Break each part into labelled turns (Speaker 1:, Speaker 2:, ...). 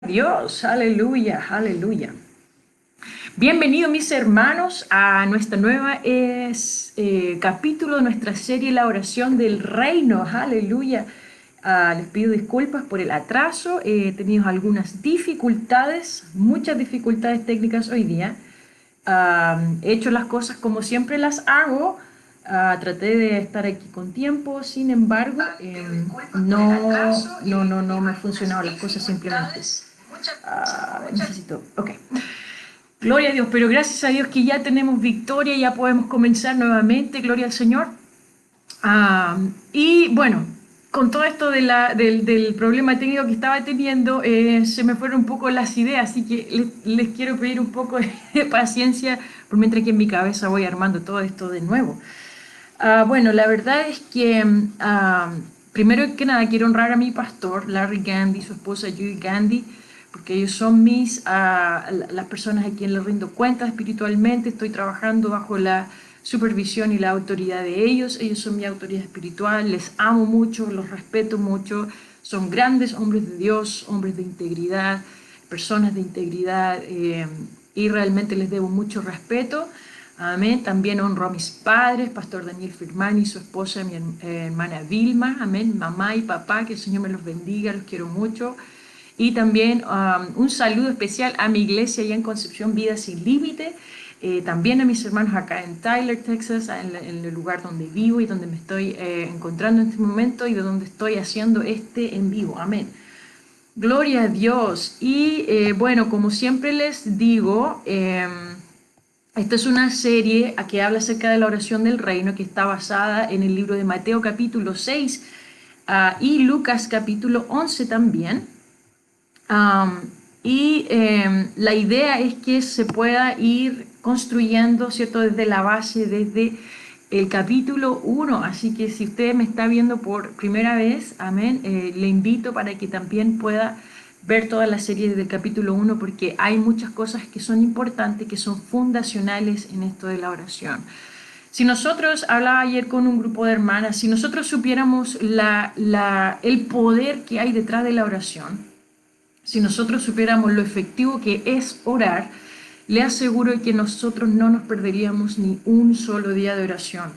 Speaker 1: Dios, aleluya, aleluya. Bienvenidos mis hermanos a nuestra nueva capítulo de nuestra serie La oración del reino, aleluya. Les pido disculpas por el atraso, he tenido algunas dificultades, muchas dificultades técnicas hoy día. He hecho las cosas como siempre las hago. Traté de estar aquí con tiempo, sin embargo, no me han funcionado las cosas simplemente. Necesito, ok. Gloria a Dios, pero gracias a Dios que ya tenemos victoria, ya podemos comenzar nuevamente, gloria al Señor. Y bueno, con todo esto del problema técnico que estaba teniendo, se me fueron un poco las ideas, así que les quiero pedir un poco de paciencia, por mientras que en mi cabeza voy armando todo esto de nuevo. Bueno, la verdad es que primero que nada quiero honrar a mi pastor, Larry Gandy, su esposa Judy Gandy, porque ellos son las personas a quienes les rindo cuenta espiritualmente. Estoy trabajando bajo la supervisión y la autoridad de ellos. Ellos son mi autoridad espiritual, les amo mucho, los respeto mucho. Son grandes hombres de Dios, hombres de integridad, personas de integridad, y realmente les debo mucho respeto. Amén. También honro a mis padres, Pastor Daniel Firmani y su esposa, mi hermana Vilma. Amén. Mamá y papá, que el Señor me los bendiga, los quiero mucho. Y también un saludo especial a mi iglesia allá en Concepción, Vida Sin Límite. También a mis hermanos acá en Tyler, Texas, en el lugar donde vivo y donde me estoy encontrando en este momento y de donde estoy haciendo este en vivo. Amén. Gloria a Dios. Y bueno, como siempre les digo, esta es una serie que habla acerca de la oración del reino, que está basada en el libro de Mateo capítulo 6 y Lucas capítulo 11 también. La idea es que se pueda ir construyendo, ¿cierto?, desde la base, desde el capítulo 1. Así que si usted me está viendo por primera vez, amén, le invito para que también pueda ver toda la serie desde el capítulo 1, porque hay muchas cosas que son importantes, que son fundacionales en esto de la oración. Si nosotros, hablaba ayer con un grupo de hermanas, si nosotros supiéramos el poder que hay detrás de la oración, si nosotros supiéramos lo efectivo que es orar, le aseguro que nosotros no nos perderíamos ni un solo día de oración.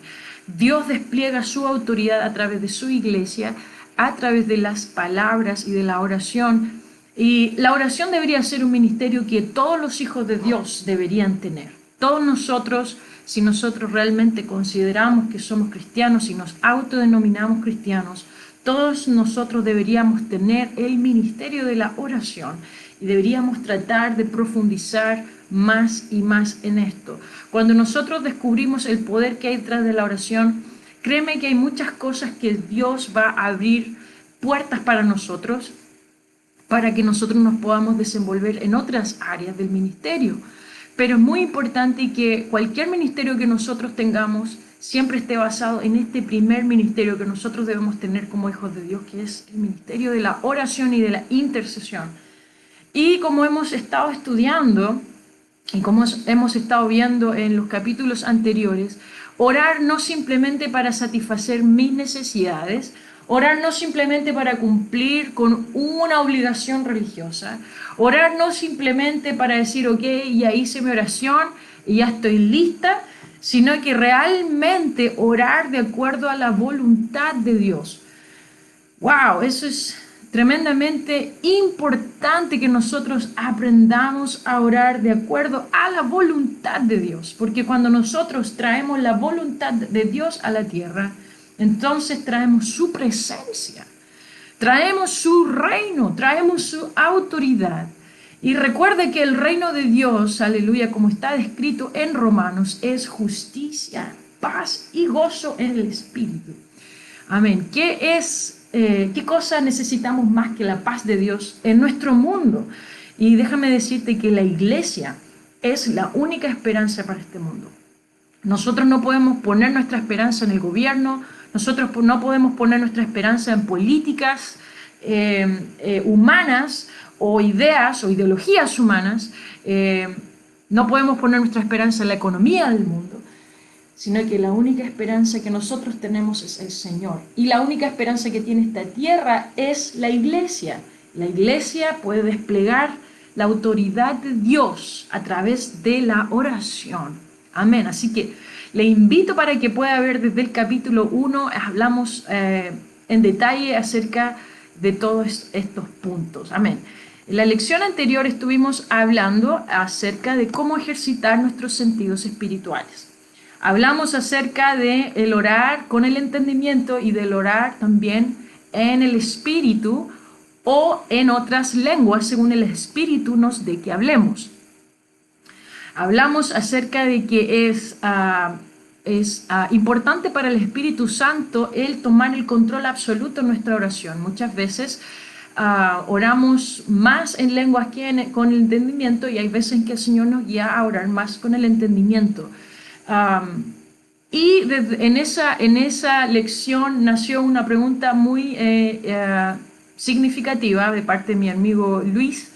Speaker 1: Dios despliega su autoridad a través de su iglesia, a través de las palabras y de la oración. Y la oración debería ser un ministerio que todos los hijos de Dios deberían tener. Todos nosotros, si nosotros realmente consideramos que somos cristianos y nos autodenominamos cristianos, todos nosotros deberíamos tener el ministerio de la oración y deberíamos tratar de profundizar más y más en esto. Cuando nosotros descubrimos el poder que hay detrás de la oración, créeme que hay muchas cosas que Dios va a abrir puertas para nosotros, para que nosotros nos podamos desenvolver en otras áreas del ministerio. Pero es muy importante que cualquier ministerio que nosotros tengamos siempre esté basado en este primer ministerio que nosotros debemos tener como hijos de Dios, que es el ministerio de la oración y de la intercesión. Y como hemos estado estudiando y como hemos estado viendo en los capítulos anteriores, orar no simplemente para satisfacer mis necesidades, orar no simplemente para cumplir con una obligación religiosa, orar no simplemente para decir, ok, ya hice mi oración y ya estoy lista, sino que realmente orar de acuerdo a la voluntad de Dios. ¡Wow! Eso es tremendamente importante, que nosotros aprendamos a orar de acuerdo a la voluntad de Dios, porque cuando nosotros traemos la voluntad de Dios a la tierra, entonces traemos su presencia, traemos su reino, traemos su autoridad. Y recuerde que el reino de Dios, aleluya, como está descrito en Romanos, es justicia, paz y gozo en el Espíritu. Amén. ¿Qué cosa necesitamos más que la paz de Dios en nuestro mundo? Y déjame decirte que la iglesia es la única esperanza para este mundo. Nosotros no podemos poner nuestra esperanza en el gobierno, nosotros no podemos poner nuestra esperanza en políticas humanas o ideas o ideologías humanas, no podemos poner nuestra esperanza en la economía del mundo, sino que la única esperanza que nosotros tenemos es el Señor. Y la única esperanza que tiene esta tierra es la iglesia. La iglesia puede desplegar la autoridad de Dios a través de la oración. Amén. Así que le invito para que pueda ver desde el capítulo 1, hablamos en detalle acerca de todos estos puntos. Amén. En la lección anterior estuvimos hablando acerca de cómo ejercitar nuestros sentidos espirituales. Hablamos acerca de el orar con el entendimiento y del orar también en el espíritu o en otras lenguas según el espíritu nos dé que hablemos. Hablamos acerca de que es importante para el Espíritu Santo el tomar el control absoluto en nuestra oración. Muchas veces oramos más en lenguas que con el entendimiento, y hay veces en que el Señor nos guía a orar más con el entendimiento. En esa lección nació una pregunta muy significativa de parte de mi amigo Luis.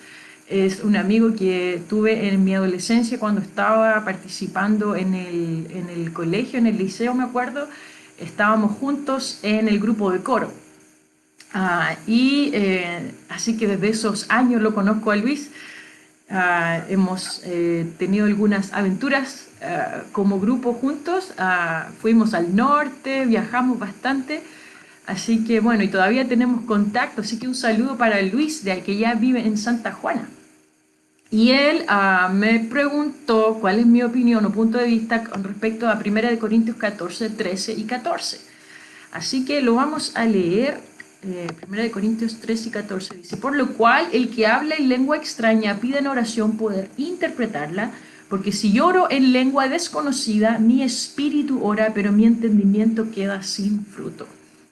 Speaker 1: Es un amigo que tuve en mi adolescencia cuando estaba participando en el colegio, en el liceo, me acuerdo. Estábamos juntos en el grupo de coro. Así que desde esos años lo conozco a Luis. Hemos tenido algunas aventuras como grupo juntos. Fuimos al norte, viajamos bastante. Así que bueno, y todavía tenemos contacto. Así que un saludo para Luis, de que ya vive en Santa Juana. Y él me preguntó cuál es mi opinión o punto de vista con respecto a 1 Corintios 14, 13 y 14. Así que lo vamos a leer. 1 Corintios 13 y 14 dice: por lo cual el que habla en lengua extraña pide en oración poder interpretarla, porque si yo oro en lengua desconocida, mi espíritu ora, pero mi entendimiento queda sin fruto.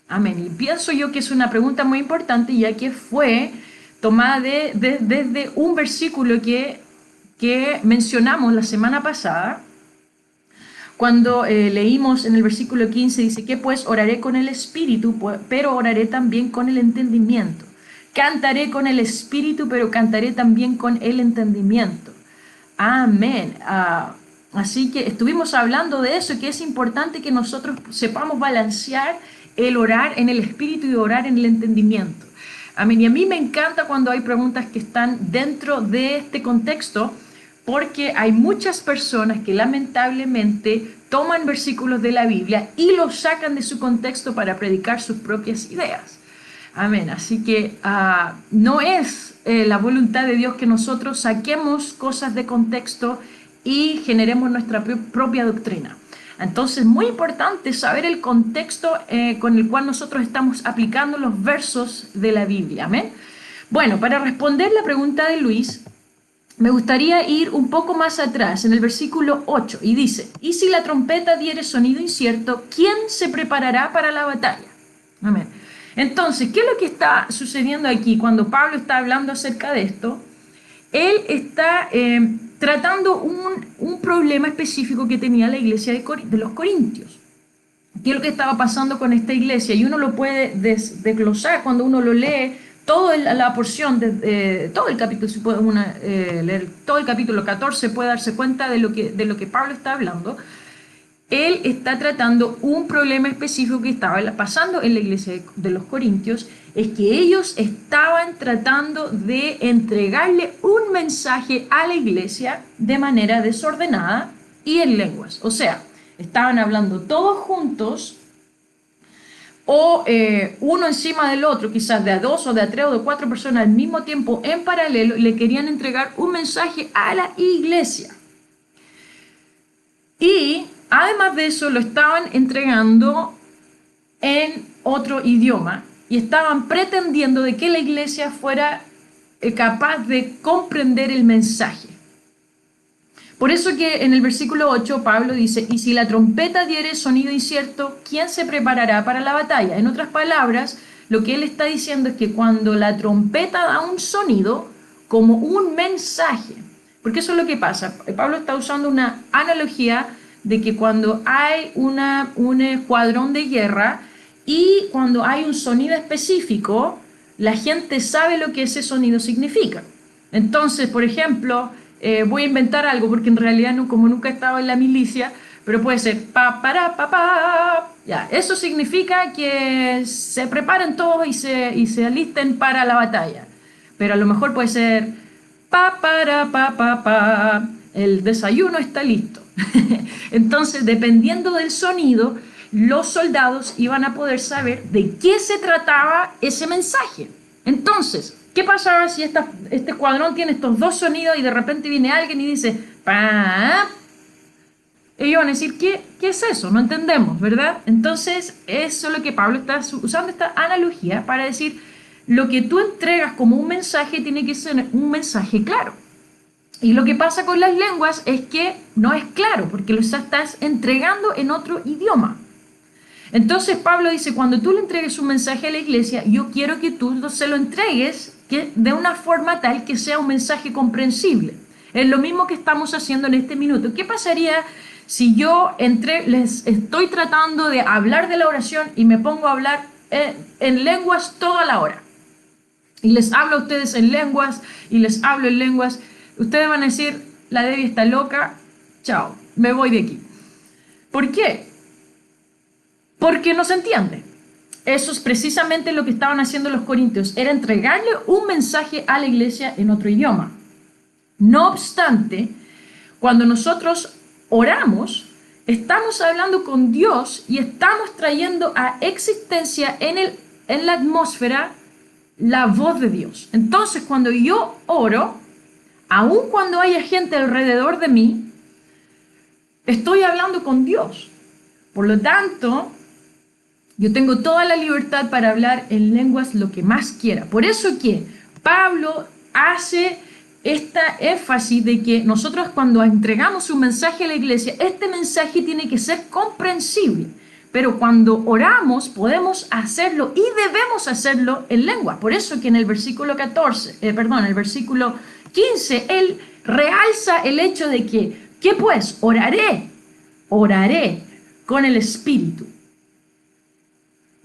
Speaker 1: Amén. Y pienso yo que es una pregunta muy importante, ya que fue tomada desde un versículo que mencionamos la semana pasada, cuando leímos en el versículo 15, dice que pues oraré con el espíritu, pero oraré también con el entendimiento. Cantaré con el espíritu, pero cantaré también con el entendimiento. Amén. Así que estuvimos hablando de eso, que es importante que nosotros sepamos balancear el orar en el espíritu y orar en el entendimiento. Amén. Y a mí me encanta cuando hay preguntas que están dentro de este contexto, porque hay muchas personas que lamentablemente toman versículos de la Biblia y los sacan de su contexto para predicar sus propias ideas. Amén. Así que no es la voluntad de Dios que nosotros saquemos cosas de contexto y generemos nuestra propia doctrina. Entonces, muy importante saber el contexto con el cual nosotros estamos aplicando los versos de la Biblia. Amén. Bueno, para responder la pregunta de Luis, me gustaría ir un poco más atrás, en el versículo 8, y dice: y si la trompeta diere sonido incierto, ¿quién se preparará para la batalla? Amén. Entonces, ¿qué es lo que está sucediendo aquí cuando Pablo está hablando acerca de esto? Él está tratando un problema específico que tenía la iglesia de los Corintios. ¿Qué es lo que estaba pasando con esta iglesia? Y uno lo puede desglosar cuando uno lo lee, toda la porción, todo el capítulo, si puede leer todo el capítulo 14, puede darse cuenta de lo que Pablo está hablando. Él está tratando un problema específico que estaba pasando en la iglesia de los Corintios, es que ellos estaban tratando de entregarle un mensaje a la iglesia de manera desordenada y en lenguas. O sea, estaban hablando todos juntos, o uno encima del otro, quizás de a dos o de a tres o de cuatro personas al mismo tiempo en paralelo, le querían entregar un mensaje a la iglesia. Y además de eso lo estaban entregando en otro idioma y estaban pretendiendo de que la iglesia fuera capaz de comprender el mensaje. Por eso que en el versículo 8 Pablo dice: y si la trompeta diere sonido incierto, ¿quién se preparará para la batalla? En otras palabras, lo que él está diciendo es que cuando la trompeta da un sonido como un mensaje, porque eso es lo que pasa. Pablo está usando una analogía de que cuando hay un escuadrón de guerra y cuando hay un sonido específico, la gente sabe lo que ese sonido significa. Entonces, por ejemplo, voy a inventar algo porque en realidad no, como nunca he estado en la milicia, pero puede ser pa, para, pa, pa. Ya, eso significa que se preparen todos y se alisten para la batalla. pero a lo mejor puede ser pa, para, pa, el desayuno está listo. Entonces, dependiendo del sonido, los soldados iban a poder saber de qué se trataba ese mensaje. Entonces, ¿qué pasaba si este escuadrón tiene estos dos sonidos y de repente viene alguien y dice pa? Ellos van a decir, ¿qué es eso? No entendemos, ¿verdad? Entonces, eso es lo que Pablo está usando esta analogía para decir, lo que tú entregas como un mensaje tiene que ser un mensaje claro. Y lo que pasa con las lenguas es que no es claro, porque lo estás entregando en otro idioma. Entonces Pablo dice, cuando tú le entregues un mensaje a la iglesia, yo quiero que tú se lo entregues de una forma tal que sea un mensaje comprensible. Es lo mismo que estamos haciendo en este minuto. ¿Qué pasaría si yo les estoy tratando de hablar de la oración y me pongo a hablar en lenguas toda la hora? Y les hablo a ustedes en lenguas y les hablo en lenguas. Ustedes van a decir, la Debbie está loca, chao, me voy de aquí. ¿Por qué? Porque no se entiende. Eso es precisamente lo que estaban haciendo los corintios, era entregarle un mensaje a la iglesia en otro idioma. No obstante, cuando nosotros oramos, estamos hablando con Dios y estamos trayendo a existencia en la atmósfera la voz de Dios. Entonces, cuando yo oro, aun cuando haya gente alrededor de mí, estoy hablando con Dios. Por lo tanto, yo tengo toda la libertad para hablar en lenguas lo que más quiera. Por eso que Pablo hace esta énfasis de que nosotros cuando entregamos un mensaje a la iglesia, este mensaje tiene que ser comprensible. Pero cuando oramos podemos hacerlo y debemos hacerlo en lengua. Por eso que en el versículo 15, él realza el hecho de que, ¿qué pues? Oraré con el Espíritu.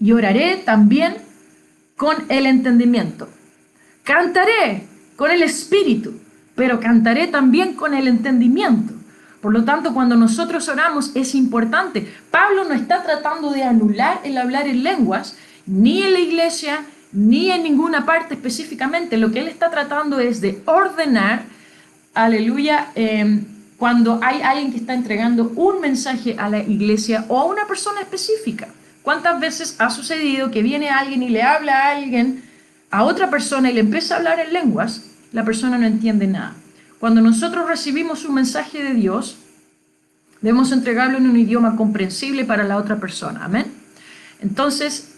Speaker 1: Y oraré también con el entendimiento. Cantaré con el Espíritu, pero cantaré también con el entendimiento. Por lo tanto, cuando nosotros oramos es importante. Pablo no está tratando de anular el hablar en lenguas, ni en la iglesia, ni en ninguna parte específicamente. Lo que él está tratando es de ordenar, aleluya, cuando hay alguien que está entregando un mensaje a la iglesia o a una persona específica. ¿Cuántas veces ha sucedido que viene alguien y le habla a alguien, a otra persona y le empieza a hablar en lenguas? La persona no entiende nada. Cuando nosotros recibimos un mensaje de Dios, debemos entregarlo en un idioma comprensible para la otra persona. Amén. Entonces,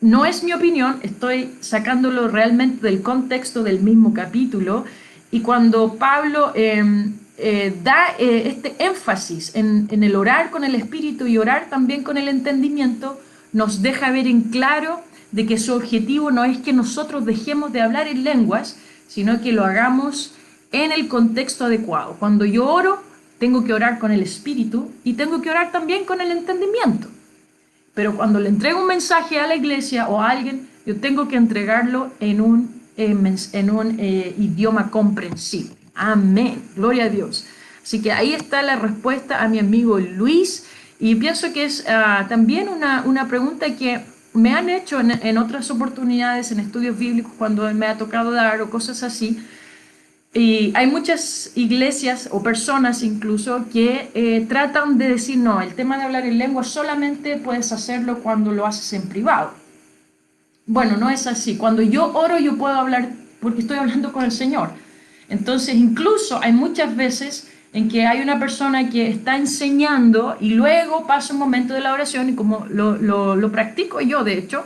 Speaker 1: no es mi opinión, estoy sacándolo realmente del contexto del mismo capítulo. Y cuando Pablo da este énfasis en el orar con el Espíritu y orar también con el entendimiento, nos deja ver en claro de que su objetivo no es que nosotros dejemos de hablar en lenguas, sino que lo hagamos en el contexto adecuado. Cuando yo oro, tengo que orar con el Espíritu y tengo que orar también con el entendimiento. Pero cuando le entrego un mensaje a la iglesia o a alguien, yo tengo que entregarlo en un idioma comprensible. Amén. Gloria a Dios. Así que ahí está la respuesta a mi amigo Luis. Y pienso que es también una pregunta que me han hecho en otras oportunidades, en estudios bíblicos, cuando me ha tocado dar o cosas así. Y hay muchas iglesias o personas incluso que tratan de decir, no, el tema de hablar en lengua solamente puedes hacerlo cuando lo haces en privado. Bueno, no es así. Cuando yo oro, yo puedo hablar porque estoy hablando con el Señor. Entonces, incluso hay muchas veces en que hay una persona que está enseñando y luego pasa un momento de la oración y como lo practico yo, de hecho,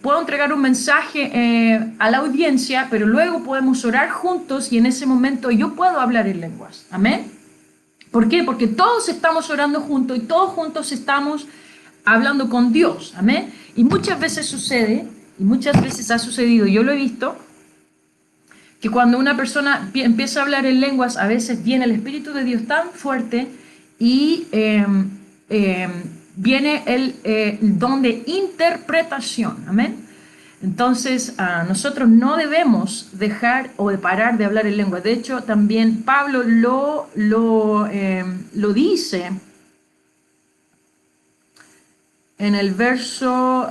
Speaker 1: puedo entregar un mensaje a la audiencia, pero luego podemos orar juntos y en ese momento yo puedo hablar en lenguas. Amén. ¿Por qué? Porque todos estamos orando juntos y todos juntos estamos hablando con Dios. Amén. Y muchas veces sucede, y muchas veces ha sucedido, yo lo he visto, que cuando una persona empieza a hablar en lenguas, a veces viene el Espíritu de Dios tan fuerte y viene el don de interpretación. Amén. Entonces, nosotros no debemos dejar o de parar de hablar en lengua. De hecho, también Pablo lo dice en el verso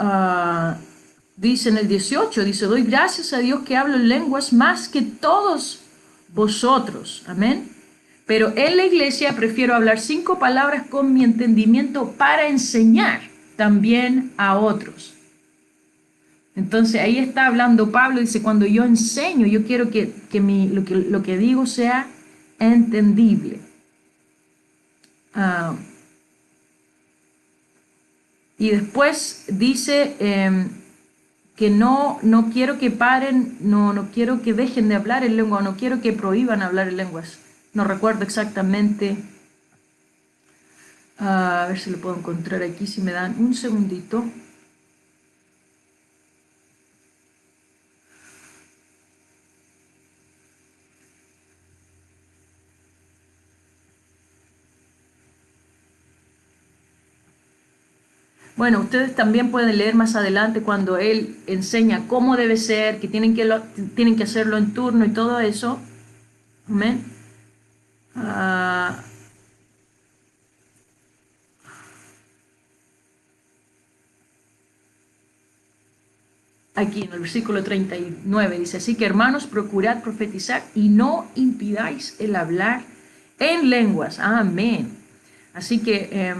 Speaker 1: Dice en el 18, dice, doy gracias a Dios que hablo en lenguas más que todos vosotros. Amén. Pero en la iglesia prefiero hablar 5 palabras con mi entendimiento para enseñar también a otros. Entonces ahí está hablando Pablo, dice, cuando yo enseño, yo quiero que lo que digo sea entendible. Y después dice que no quiero que paren, no quiero que dejen de hablar en lengua, no quiero que prohíban hablar en lenguas. No recuerdo exactamente. A ver si lo puedo encontrar aquí, si me dan un segundito. Bueno, ustedes también pueden leer más adelante cuando él enseña cómo debe ser, que tienen que hacerlo en turno y todo eso. Amén. Aquí en el versículo 39 dice, así que hermanos, procurad profetizar y no impidáis el hablar en lenguas. Amén. Así que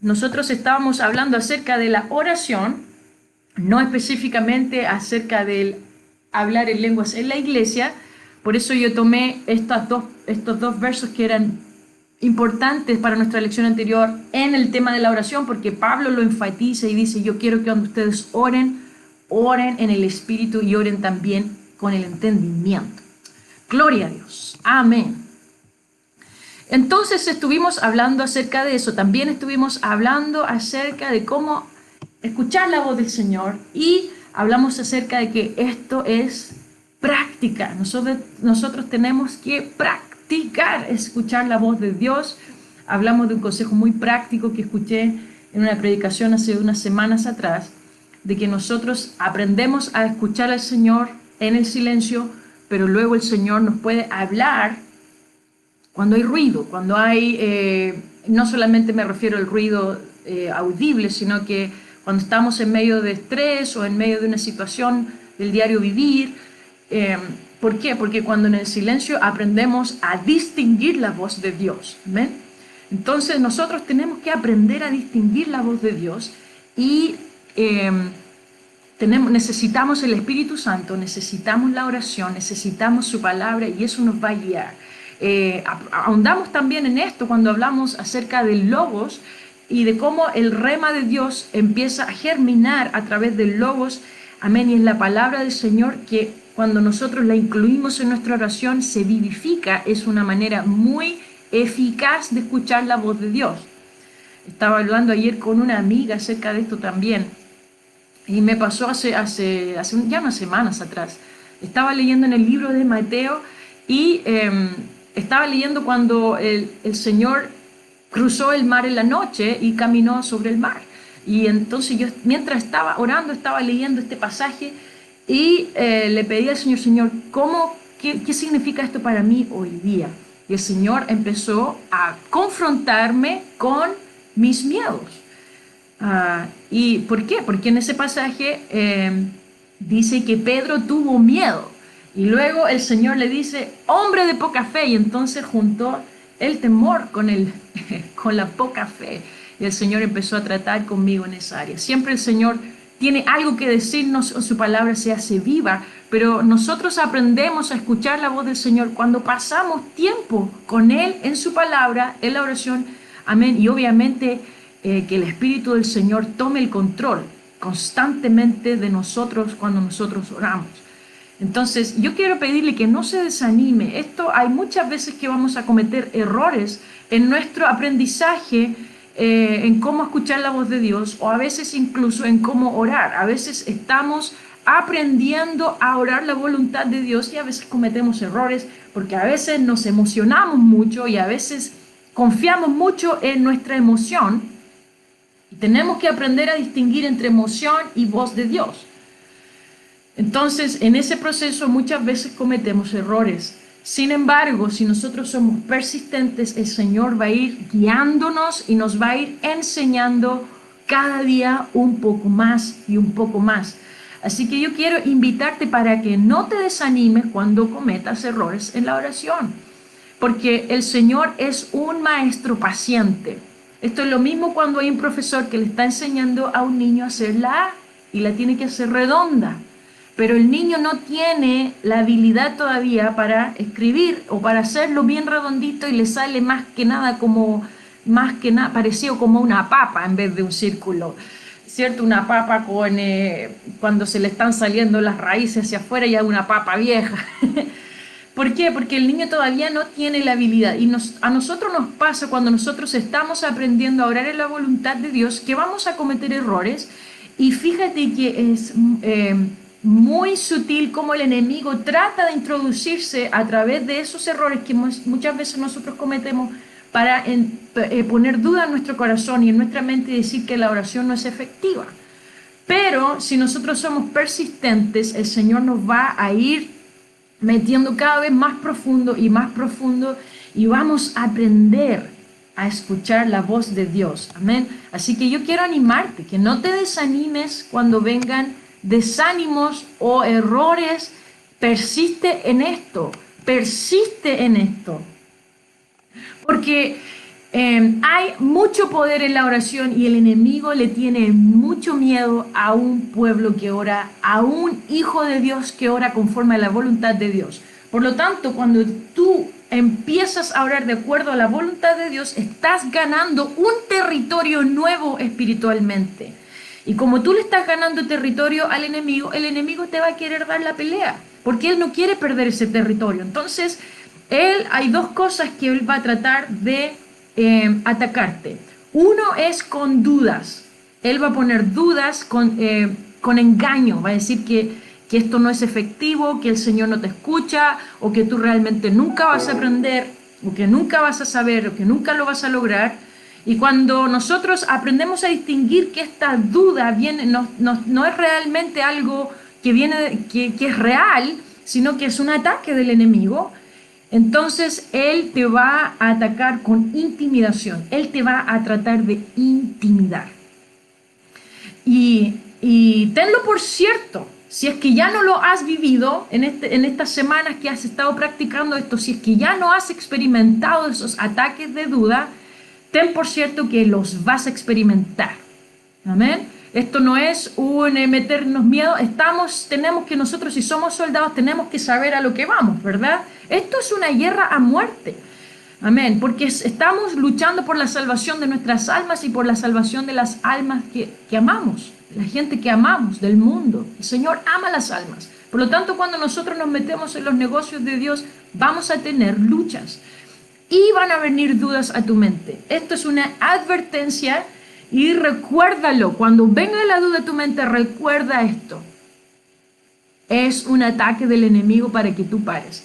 Speaker 1: nosotros estábamos hablando acerca de la oración, no específicamente acerca del hablar en lenguas en la iglesia. Por eso yo tomé estos dos versos que eran importantes para nuestra lección anterior en el tema de la oración, porque Pablo lo enfatiza y dice, yo quiero que cuando ustedes oren en el Espíritu y oren también con el entendimiento. Gloria a Dios. Amén. Entonces estuvimos hablando acerca de eso, también estuvimos hablando acerca de cómo escuchar la voz del Señor y hablamos acerca de que esto es práctica. Nosotros tenemos que practicar escuchar la voz de Dios. Hablamos de un consejo muy práctico que escuché en una predicación hace unas semanas atrás, de que nosotros aprendemos a escuchar al Señor en el silencio, pero luego el Señor nos puede hablar cuando hay ruido, cuando hay, no solamente me refiero al ruido audible, sino que cuando estamos en medio de estrés o en medio de una situación del diario vivir. ¿Por qué? Porque cuando en el silencio aprendemos a distinguir la voz de Dios. ¿Ven? Entonces nosotros tenemos que aprender a distinguir la voz de Dios y necesitamos el Espíritu Santo, necesitamos la oración, necesitamos su palabra y eso nos va a guiar. Ahondamos también en esto cuando hablamos acerca del logos y de cómo el rema de Dios empieza a germinar a través del logos. Amén. Y es la palabra del Señor que cuando nosotros la incluimos en nuestra oración se vivifica. Es una manera muy eficaz de escuchar la voz de Dios. Estaba hablando ayer con una amiga acerca de esto también. Y me pasó ya unas semanas atrás. Estaba leyendo en el libro de Mateo y estaba leyendo cuando el Señor cruzó el mar en la noche y caminó sobre el mar. Y entonces yo, mientras estaba orando, estaba leyendo este pasaje y le pedí al Señor, Señor, ¿qué significa esto para mí hoy día? Y el Señor empezó a confrontarme con mis miedos. ¿Y por qué? Porque en ese pasaje dice que Pedro tuvo miedo. Y luego el Señor le dice, hombre de poca fe, y entonces juntó el temor con la poca fe. Y el Señor empezó a tratar conmigo en esa área. Siempre el Señor tiene algo que decirnos, su palabra se hace viva, pero nosotros aprendemos a escuchar la voz del Señor cuando pasamos tiempo con Él en su palabra, en la oración. Amén. Y obviamente que el Espíritu del Señor tome el control constantemente de nosotros cuando nosotros oramos. Entonces, yo quiero pedirle que no se desanime. Hay muchas veces que vamos a cometer errores en nuestro aprendizaje, en cómo escuchar la voz de Dios, o a veces incluso en cómo orar. A veces estamos aprendiendo a orar la voluntad de Dios y a veces cometemos errores porque a veces nos emocionamos mucho y a veces confiamos mucho en nuestra emoción. Y tenemos que aprender a distinguir entre emoción y voz de Dios. Entonces, en ese proceso muchas veces cometemos errores. Sin embargo, si nosotros somos persistentes, el Señor va a ir guiándonos y nos va a ir enseñando cada día un poco más y un poco más. Así que yo quiero invitarte para que no te desanimes cuando cometas errores en la oración, porque el Señor es un maestro paciente. Esto es lo mismo cuando hay un profesor que le está enseñando a un niño a hacer la A y la tiene que hacer redonda, pero el niño no tiene la habilidad todavía para escribir o para hacerlo bien redondito y le sale más que nada parecido como una papa en vez de un círculo, ¿cierto? Una papa cuando se le están saliendo las raíces hacia afuera, ya una papa vieja. ¿Por qué? Porque el niño todavía no tiene la habilidad y a nosotros nos pasa cuando nosotros estamos aprendiendo a orar en la voluntad de Dios que vamos a cometer errores y fíjate que es muy sutil cómo el enemigo trata de introducirse a través de esos errores que muchas veces nosotros cometemos para poner duda en nuestro corazón y en nuestra mente y decir que la oración no es efectiva. Pero si nosotros somos persistentes, el Señor nos va a ir metiendo cada vez más profundo y vamos a aprender a escuchar la voz de Dios. Amén. Así que yo quiero animarte, que no te desanimes cuando vengan desánimos o errores. Persiste en esto, persiste en esto. Porque hay mucho poder en la oración y el enemigo le tiene mucho miedo a un pueblo que ora, a un hijo de Dios que ora conforme a la voluntad de Dios. Por lo tanto, cuando tú empiezas a orar de acuerdo a la voluntad de Dios, estás ganando un territorio nuevo espiritualmente. Y como tú le estás ganando territorio al enemigo, el enemigo te va a querer dar la pelea, porque él no quiere perder ese territorio. Entonces, hay dos cosas que él va a tratar de atacarte. Uno es con dudas. Él va a poner dudas con engaño. Va a decir que esto no es efectivo, que el Señor no te escucha, o que tú realmente nunca vas a aprender, o que nunca vas a saber, o que nunca lo vas a lograr. Y cuando nosotros aprendemos a distinguir que esta duda no es realmente algo que es real, sino que es un ataque del enemigo, entonces él te va a atacar con intimidación, él te va a tratar de intimidar. Y tenlo por cierto, si es que ya no lo has vivido en estas semanas que has estado practicando esto, si es que ya no has experimentado esos ataques de duda, ten por cierto que los vas a experimentar. Amén. Esto no es un meternos miedo, tenemos que nosotros, si somos soldados, tenemos que saber a lo que vamos, ¿verdad? Esto es una guerra a muerte. Amén. Porque estamos luchando por la salvación de nuestras almas y por la salvación de las almas que amamos, la gente que amamos del mundo. El Señor ama las almas. Por lo tanto, cuando nosotros nos metemos en los negocios de Dios, vamos a tener luchas y van a venir dudas a tu mente. Esto es una advertencia. Y recuérdalo, cuando venga la duda a tu mente, recuerda esto. Es un ataque del enemigo para que tú pares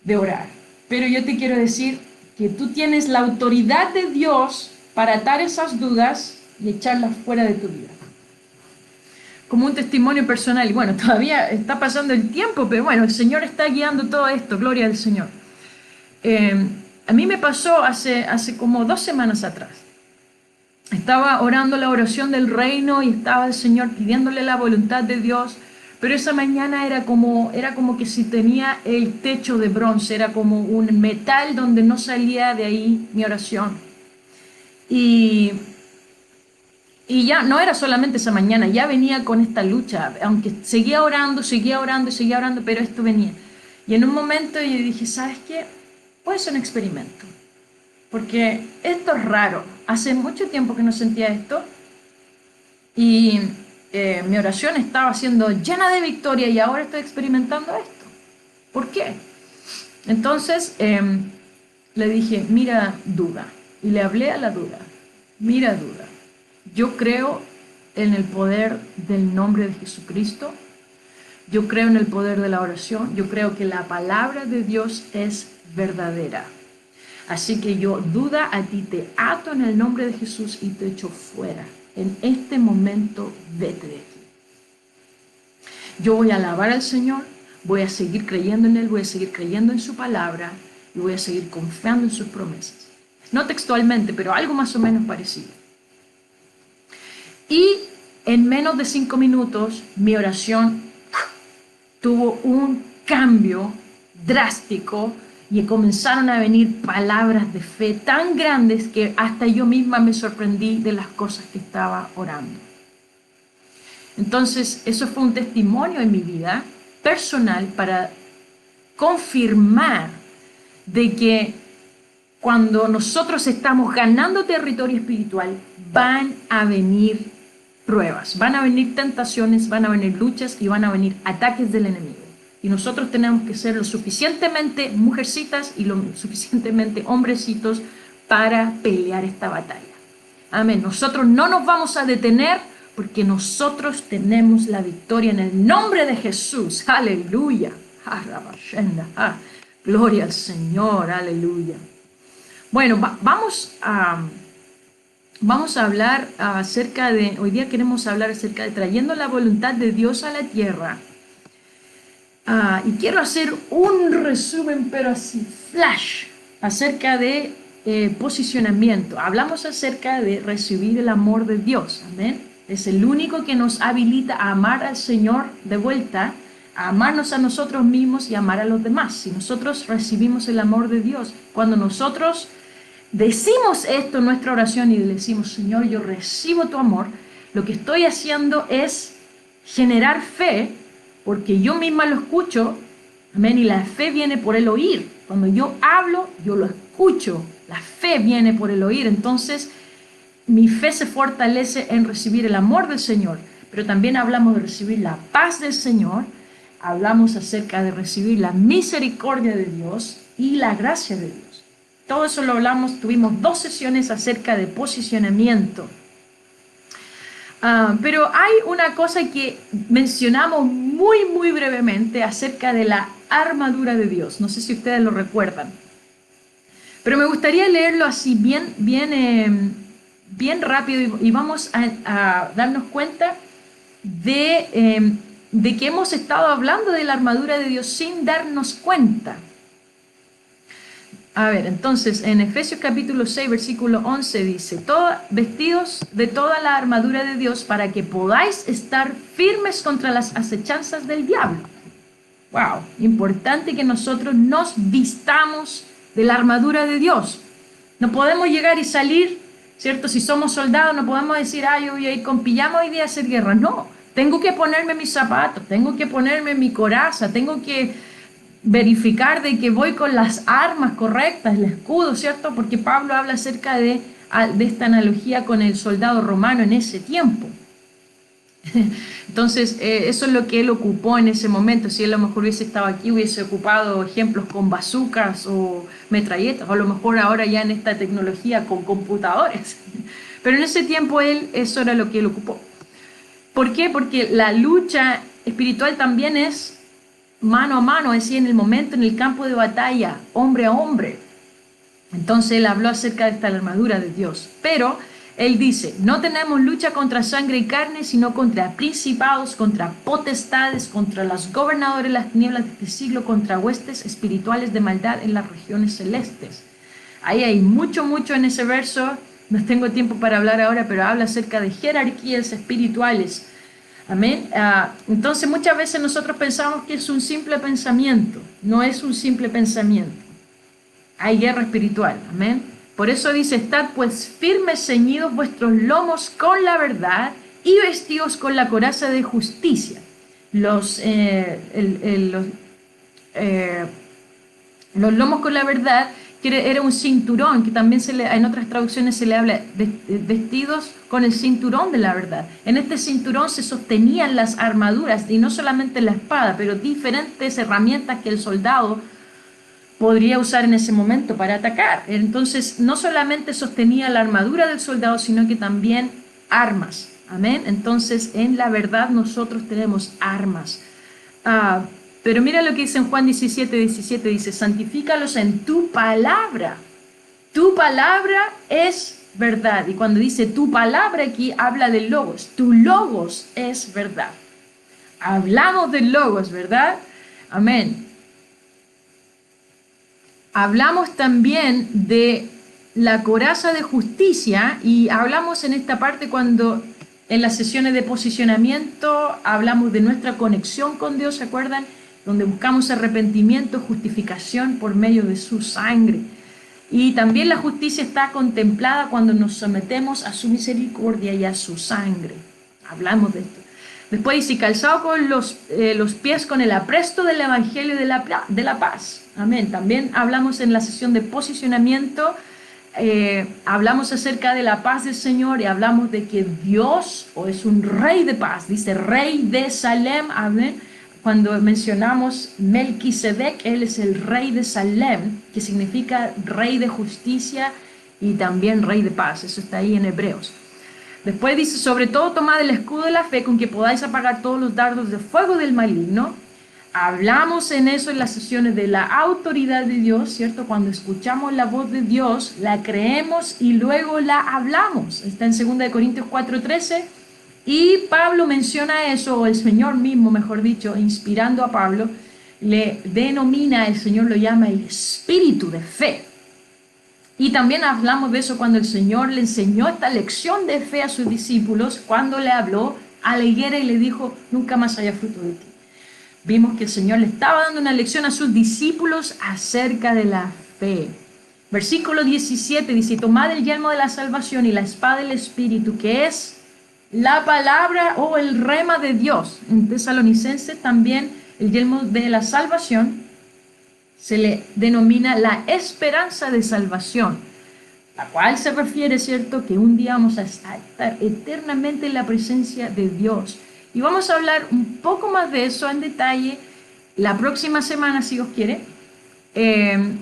Speaker 1: de orar. Pero yo te quiero decir que tú tienes la autoridad de Dios para atar esas dudas y echarlas fuera de tu vida. Como un testimonio personal. Y bueno, todavía está pasando el tiempo, pero bueno, el Señor está guiando todo esto. Gloria al Señor. A mí me pasó hace como 2 semanas atrás. Estaba orando la oración del reino y estaba el Señor pidiéndole la voluntad de Dios, pero esa mañana era como que si tenía el techo de bronce, era como un metal donde no salía de ahí mi oración. Y ya no era solamente esa mañana, ya venía con esta lucha, aunque seguía orando, pero esto venía. Y en un momento yo dije, ¿sabes qué? Puede ser un experimento. Porque esto es raro. Hace mucho tiempo que no sentía esto y mi oración estaba siendo llena de victoria y ahora estoy experimentando esto. ¿Por qué? Entonces le dije, mira duda, y le hablé a la duda, mira duda, yo creo en el poder del nombre de Jesucristo, yo creo en el poder de la oración, yo creo que la palabra de Dios es verdadera. Así que yo, duda, a ti te ato en el nombre de Jesús y te echo fuera. En este momento, vete de aquí. Yo voy a alabar al Señor, voy a seguir creyendo en Él, voy a seguir creyendo en su palabra y voy a seguir confiando en sus promesas. No textualmente, pero algo más o menos parecido. Y en menos de 5 minutos mi oración tuvo un cambio drástico y comenzaron a venir palabras de fe tan grandes que hasta yo misma me sorprendí de las cosas que estaba orando. Entonces, eso fue un testimonio en mi vida personal para confirmar de que cuando nosotros estamos ganando territorio espiritual, van a venir pruebas, van a venir tentaciones, van a venir luchas y van a venir ataques del enemigo. Y nosotros tenemos que ser lo suficientemente mujercitas y lo suficientemente hombrecitos para pelear esta batalla. Amén. Nosotros no nos vamos a detener porque nosotros tenemos la victoria en el nombre de Jesús. Aleluya. Gloria al Señor. Aleluya. Bueno, vamos a hablar acerca de, hoy día queremos hablar acerca de trayendo la voluntad de Dios a la tierra. Y quiero hacer un resumen, pero así, flash, acerca de posicionamiento. Hablamos acerca de recibir el amor de Dios, amén. Es el único que nos habilita a amar al Señor de vuelta, a amarnos a nosotros mismos y amar a los demás. Si nosotros recibimos el amor de Dios, cuando nosotros decimos esto en nuestra oración y le decimos, Señor, yo recibo tu amor, lo que estoy haciendo es generar fe, porque yo misma lo escucho, amén, y la fe viene por el oír. Cuando yo hablo, yo lo escucho, la fe viene por el oír. Entonces, mi fe se fortalece en recibir el amor del Señor, pero también hablamos de recibir la paz del Señor, hablamos acerca de recibir la misericordia de Dios y la gracia de Dios. Todo eso lo hablamos, tuvimos 2 sesiones acerca de posicionamiento. Pero hay una cosa que mencionamos muy brevemente acerca de la armadura de Dios. No sé si ustedes lo recuerdan. Pero me gustaría leerlo así bien rápido y vamos a darnos cuenta de que hemos estado hablando de la armadura de Dios sin darnos cuenta. A ver, entonces en Efesios capítulo 6, versículo 11 dice, vestidos de toda la armadura de Dios para que podáis estar firmes contra las acechanzas del diablo. Wow, importante que nosotros nos vistamos de la armadura de Dios. No podemos llegar y salir, ¿cierto? Si somos soldados no podemos decir, yo voy a ir con pijama hoy día a hacer guerra. No, tengo que ponerme mis zapatos, tengo que ponerme mi coraza, tengo que verificar de que voy con las armas correctas, el escudo, ¿cierto? Porque Pablo habla acerca de esta analogía con el soldado romano en ese tiempo. Entonces, eso es lo que él ocupó en ese momento. Si él a lo mejor hubiese estado aquí, hubiese ocupado ejemplos con bazucas o metralletas, o a lo mejor ahora ya en esta tecnología con computadores. Pero en ese tiempo eso era lo que él ocupó. ¿Por qué? Porque la lucha espiritual también es mano a mano, es decir, en el momento, en el campo de batalla, hombre a hombre. Entonces él habló acerca de esta armadura de Dios. Pero él dice, no tenemos lucha contra sangre y carne, sino contra principados, contra potestades, contra los gobernadores de las tinieblas de este siglo, contra huestes espirituales de maldad en las regiones celestes. Ahí hay mucho en ese verso. No tengo tiempo para hablar ahora, pero habla acerca de jerarquías espirituales. Amén. Entonces muchas veces nosotros pensamos que es un simple pensamiento. No es un simple pensamiento. Hay guerra espiritual. Amén. Por eso dice, estad pues firmes, ceñidos vuestros lomos con la verdad y vestidos con la coraza de justicia. Los lomos con la verdad era un cinturón, que también en otras traducciones se le habla vestidos con el cinturón de la verdad. En este cinturón se sostenían las armaduras, y no solamente la espada, pero diferentes herramientas que el soldado podría usar en ese momento para atacar. Entonces, no solamente sostenía la armadura del soldado, sino que también armas. Amén. Entonces, en la verdad nosotros tenemos armas. Pero mira lo que dice en Juan 17, dice, santifícalos en tu palabra. Tu palabra es verdad. Y cuando dice tu palabra aquí, habla del logos. Tu logos es verdad. Hablamos del logos, ¿verdad? Amén. Hablamos también de la coraza de justicia y hablamos en esta parte cuando En las sesiones de posicionamiento hablamos de nuestra conexión con Dios, ¿se acuerdan? Donde buscamos arrepentimiento, justificación por medio de su sangre. Y también la justicia está contemplada cuando nos sometemos a su misericordia y a su sangre. Hablamos de esto. Después dice, calzado con los pies con el apresto del Evangelio de la paz. Amén. También hablamos en la sesión de posicionamiento, hablamos acerca de la paz del Señor y hablamos de que Dios es un rey de paz. Dice rey de Salem. Amén. Cuando mencionamos Melquisedec, él es el rey de Salem, que significa rey de justicia y también rey de paz. Eso está ahí en Hebreos. Después dice, sobre todo tomad el escudo de la fe con que podáis apagar todos los dardos de fuego del maligno. Hablamos en eso en las sesiones de la autoridad de Dios, ¿cierto? Cuando escuchamos la voz de Dios, la creemos y luego la hablamos. Está en 2 Corintios 4:13. Y Pablo menciona eso, o el Señor mismo, mejor dicho, inspirando a Pablo, le denomina, el Señor lo llama el espíritu de fe. Y también hablamos de eso cuando el Señor le enseñó esta lección de fe a sus discípulos, cuando le habló a la higuera y le dijo, nunca más haya fruto de ti. Vimos que el Señor le estaba dando una lección a sus discípulos acerca de la fe. Versículo 17 dice, tomad el yelmo de la salvación y la espada del Espíritu, que es la palabra o el rema de Dios. En Tesalonicenses también el yelmo de la salvación se le denomina la esperanza de salvación, la cual se refiere, ¿cierto?, que un día vamos a estar eternamente en la presencia de Dios. Y vamos a hablar un poco más de eso en detalle la próxima semana, si Dios quiere,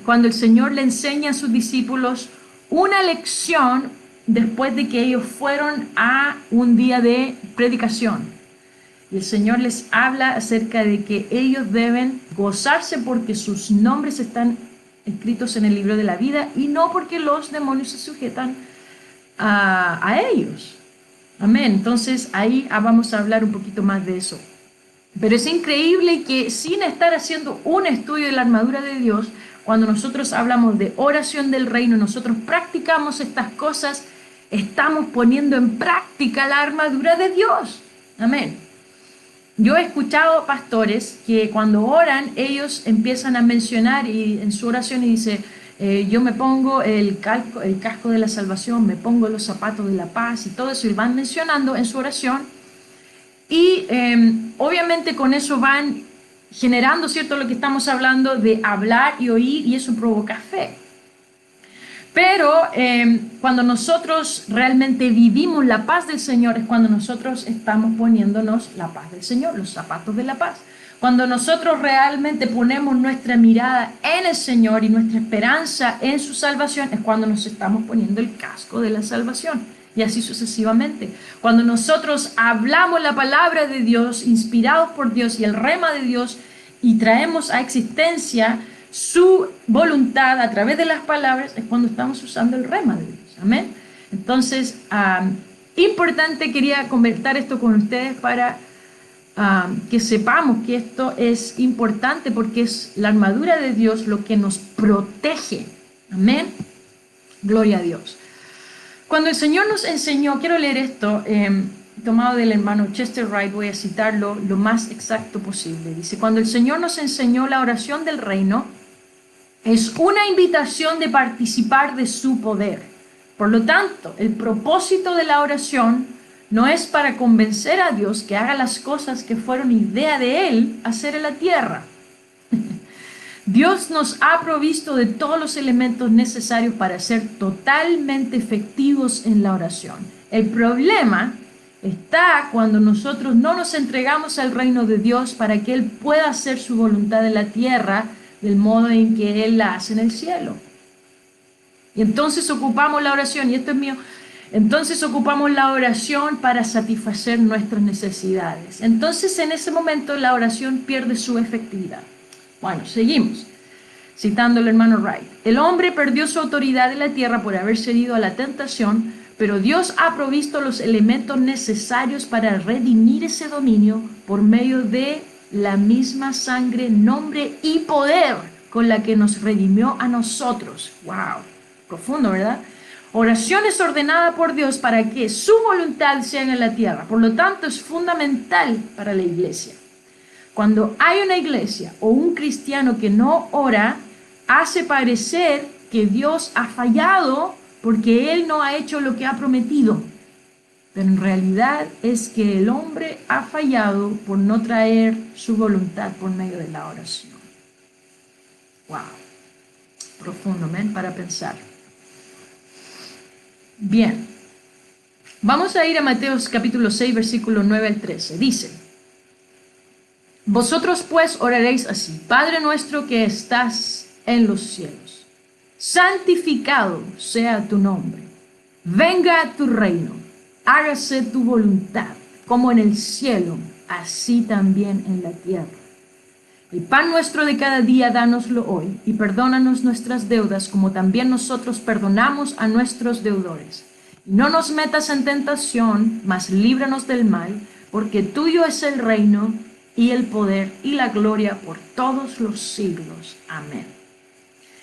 Speaker 1: cuando el Señor le enseña a sus discípulos una lección después de que ellos fueron a un día de predicación. Y el Señor les habla acerca de que ellos deben gozarse porque sus nombres están escritos en el libro de la vida y no porque los demonios se sujetan a ellos. Amén. Entonces ahí vamos a hablar un poquito más de eso. Pero es increíble que sin estar haciendo un estudio de la armadura de Dios, cuando nosotros hablamos de oración del reino, nosotros practicamos estas cosas, estamos poniendo en práctica la armadura de Dios. Amén. Yo he escuchado pastores que cuando oran, ellos empiezan a mencionar y en su oración y dice, yo me pongo el casco de la salvación, me pongo los zapatos de la paz y todo eso, y van mencionando en su oración. Y obviamente con eso van generando, ¿cierto?, lo que estamos hablando de hablar y oír, y eso provoca fe. Pero cuando nosotros realmente vivimos la paz del Señor es cuando nosotros estamos poniéndonos la paz del Señor, los zapatos de la paz. Cuando nosotros realmente ponemos nuestra mirada en el Señor y nuestra esperanza en su salvación es cuando nos estamos poniendo el casco de la salvación. Y así sucesivamente. Cuando nosotros hablamos la palabra de Dios, inspirados por Dios y el rema de Dios, y traemos a existencia su voluntad a través de las palabras, es cuando estamos usando el rema de Dios. Amén. Entonces, importante, quería comentar esto con ustedes para que sepamos que esto es importante porque es la armadura de Dios lo que nos protege. Amén. Gloria a Dios. Cuando el Señor nos enseñó, quiero leer esto, tomado del hermano Chester Wright, voy a citarlo lo más exacto posible. Dice, cuando el Señor nos enseñó la oración del reino, es una invitación de participar de su poder. Por lo tanto, el propósito de la oración no es para convencer a Dios que haga las cosas que fueron idea de Él hacer en la tierra. Dios nos ha provisto de todos los elementos necesarios para ser totalmente efectivos en la oración. El problema está cuando nosotros no nos entregamos al reino de Dios para que Él pueda hacer su voluntad en la tierra del modo en que Él la hace en el cielo. Y entonces ocupamos la oración, y esto es mío, entonces ocupamos la oración para satisfacer nuestras necesidades. Entonces en ese momento la oración pierde su efectividad. Bueno, seguimos, citando al hermano Wright. El hombre perdió su autoridad en la tierra por haber cedido a la tentación, pero Dios ha provisto los elementos necesarios para redimir ese dominio por medio de la misma sangre, nombre y poder con la que nos redimió a nosotros. ¡Wow! Profundo, ¿verdad? Oración es ordenada por Dios para que su voluntad se haga en la tierra. Por lo tanto, es fundamental para la iglesia. Cuando hay una iglesia o un cristiano que no ora, hace parecer que Dios ha fallado porque Él no ha hecho lo que ha prometido. Pero en realidad es que el hombre ha fallado por no traer su voluntad por medio de la oración. Wow. Profundo, ¿ven? Para pensar. Bien. Vamos a ir a Mateo capítulo 6, versículo 9 al 13. Dice: Vosotros pues oraréis así: Padre nuestro que estás en los cielos, santificado sea tu nombre. Venga tu reino. Hágase tu voluntad, como en el cielo, así también en la tierra. El pan nuestro de cada día, dánoslo hoy, y perdónanos nuestras deudas, como también nosotros perdonamos a nuestros deudores. Y no nos metas en tentación, mas líbranos del mal, porque tuyo es el reino, y el poder, y la gloria por todos los siglos. Amén.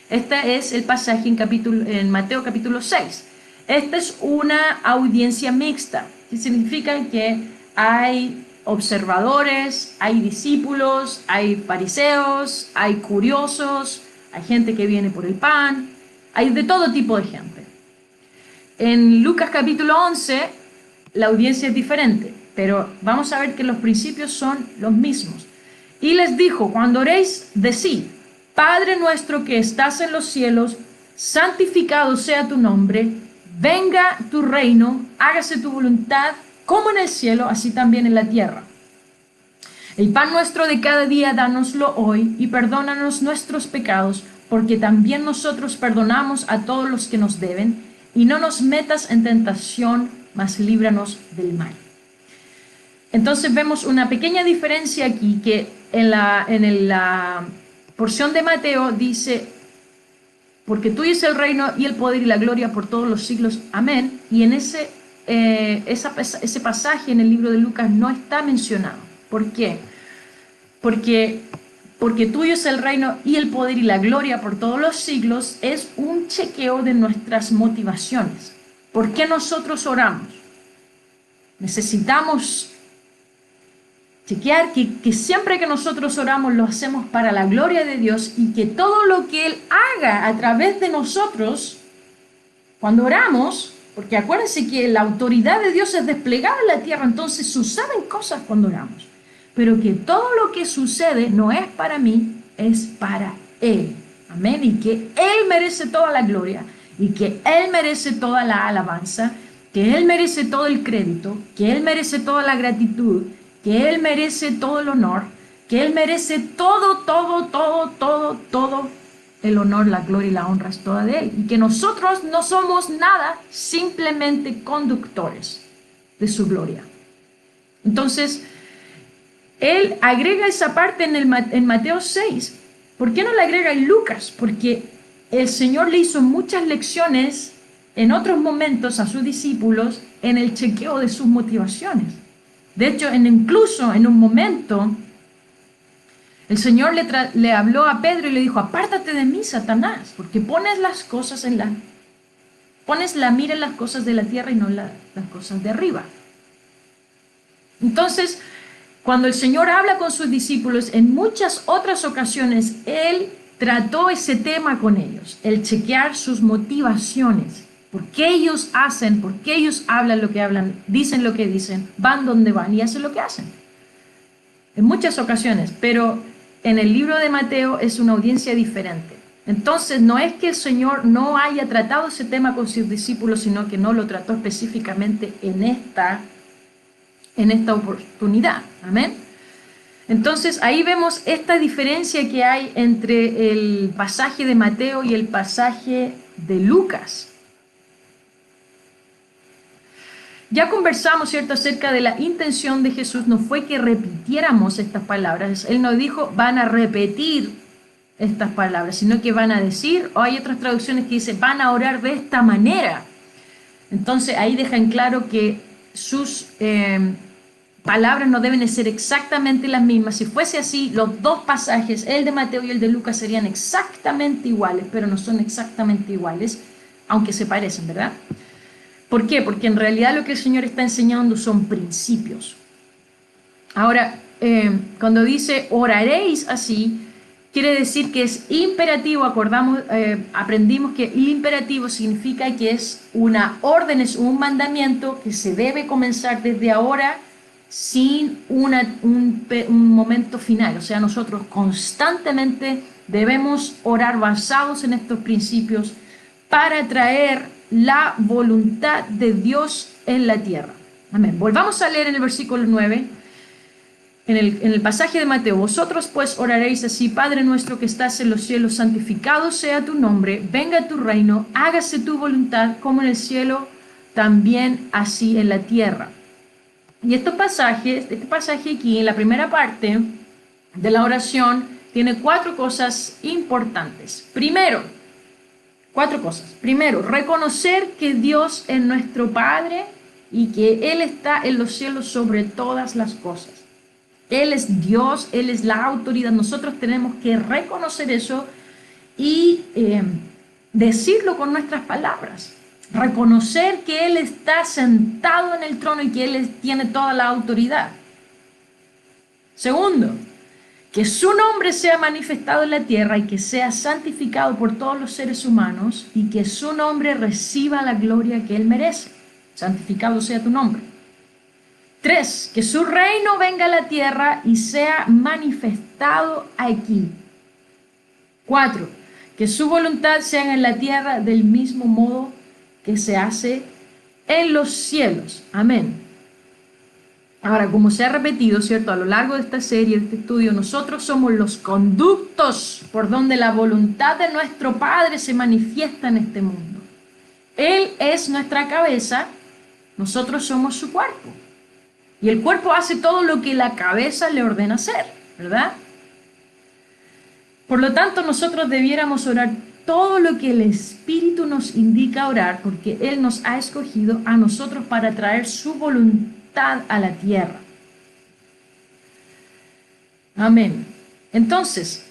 Speaker 1: Este es el pasaje en Mateo capítulo 6. Esta es una audiencia mixta, que significa que hay observadores, hay discípulos, hay fariseos, hay curiosos, hay gente que viene por el pan, hay de todo tipo de gente. En Lucas capítulo 11, la audiencia es diferente, pero vamos a ver que los principios son los mismos. Y les dijo: cuando oréis, decid: Padre nuestro que estás en los cielos, santificado sea tu nombre. Venga tu reino, hágase tu voluntad, como en el cielo, así también en la tierra. El pan nuestro de cada día, dánoslo hoy, y perdónanos nuestros pecados, porque también nosotros perdonamos a todos los que nos deben, y no nos metas en tentación, mas líbranos del mal. Entonces vemos una pequeña diferencia aquí, que en la porción de Mateo dice: porque tuyo es el reino y el poder y la gloria por todos los siglos. Amén. Y en ese pasaje en el libro de Lucas no está mencionado. ¿Por qué? Porque tuyo es el reino y el poder y la gloria por todos los siglos es un chequeo de nuestras motivaciones. ¿Por qué nosotros oramos? Necesitamos chequear que siempre que nosotros oramos lo hacemos para la gloria de Dios, y que todo lo que Él haga a través de nosotros, cuando oramos, porque acuérdense que la autoridad de Dios es desplegada en la tierra, entonces suceden cosas cuando oramos, pero que todo lo que sucede no es para mí, es para Él. Amén. Y que Él merece toda la gloria, y que Él merece toda la alabanza, que Él merece todo el crédito, que Él merece toda la gratitud, que Él merece todo el honor, que Él merece todo el honor, la gloria y la honra es toda de Él. Y que nosotros no somos nada, simplemente conductores de su gloria. Entonces, Él agrega esa parte en Mateo 6. ¿Por qué no la agrega en Lucas? Porque el Señor le hizo muchas lecciones en otros momentos a sus discípulos en el chequeo de sus motivaciones. De hecho, incluso en un momento, el Señor le habló a Pedro y le dijo: apártate de mí, Satanás, porque pones la mira en las cosas de la tierra y no las cosas de arriba. Entonces, cuando el Señor habla con sus discípulos, en muchas otras ocasiones, Él trató ese tema con ellos, el chequear sus motivaciones. ¿Por qué ellos hacen? ¿Por qué ellos hablan lo que hablan? Dicen lo que dicen, van donde van y hacen lo que hacen. En muchas ocasiones, pero en el libro de Mateo es una audiencia diferente. Entonces, no es que el Señor no haya tratado ese tema con sus discípulos, sino que no lo trató específicamente en esta oportunidad. Amén. Entonces, ahí vemos esta diferencia que hay entre el pasaje de Mateo y el pasaje de Lucas. Ya conversamos, ¿cierto?, acerca de la intención de Jesús. No fue que repitiéramos estas palabras. Él no dijo: van a repetir estas palabras, sino que van a decir, o hay otras traducciones que dicen: van a orar de esta manera. Entonces ahí dejan claro que sus palabras no deben de ser exactamente las mismas. Si fuese así, los dos pasajes, el de Mateo y el de Lucas, serían exactamente iguales, pero no son exactamente iguales. aunque se parecen, ¿verdad? ¿Por qué? Porque en realidad lo que el Señor está enseñando son principios. Ahora, cuando dice oraréis así, quiere decir que es imperativo. Aprendimos que el imperativo significa que es una orden, es un mandamiento que se debe comenzar desde ahora sin un momento final. O sea, nosotros constantemente debemos orar basados en estos principios para traer la voluntad de Dios en la tierra. Amén. Volvamos a leer en el versículo 9. En el pasaje de Mateo: vosotros pues oraréis así: Padre nuestro que estás en los cielos, santificado sea tu nombre, venga tu reino, hágase tu voluntad como en el cielo, también así en la tierra. Y este pasaje aquí, en la primera parte de la oración, tiene cuatro cosas importantes. Cuatro cosas. Primero, reconocer que Dios es nuestro Padre y que Él está en los cielos sobre todas las cosas. Él es Dios, Él es la autoridad. Nosotros tenemos que reconocer eso y decirlo con nuestras palabras. Reconocer que Él está sentado en el trono y que Él tiene toda la autoridad. Segundo, que su nombre sea manifestado en la tierra y que sea santificado por todos los seres humanos y que su nombre reciba la gloria que Él merece. Santificado sea tu nombre. 3, que su reino venga a la tierra y sea manifestado aquí. 4, que su voluntad se haga en la tierra del mismo modo que se hace en los cielos. Amén. Ahora, como se ha repetido, ¿cierto?, a lo largo de esta serie, de este estudio, nosotros somos los conductos por donde la voluntad de nuestro Padre se manifiesta en este mundo. Él es nuestra cabeza, nosotros somos su cuerpo. Y el cuerpo hace todo lo que la cabeza le ordena hacer, ¿verdad? Por lo tanto, nosotros debiéramos orar todo lo que el Espíritu nos indica orar, porque Él nos ha escogido a nosotros para traer su voluntad a la tierra. Amén. Entonces,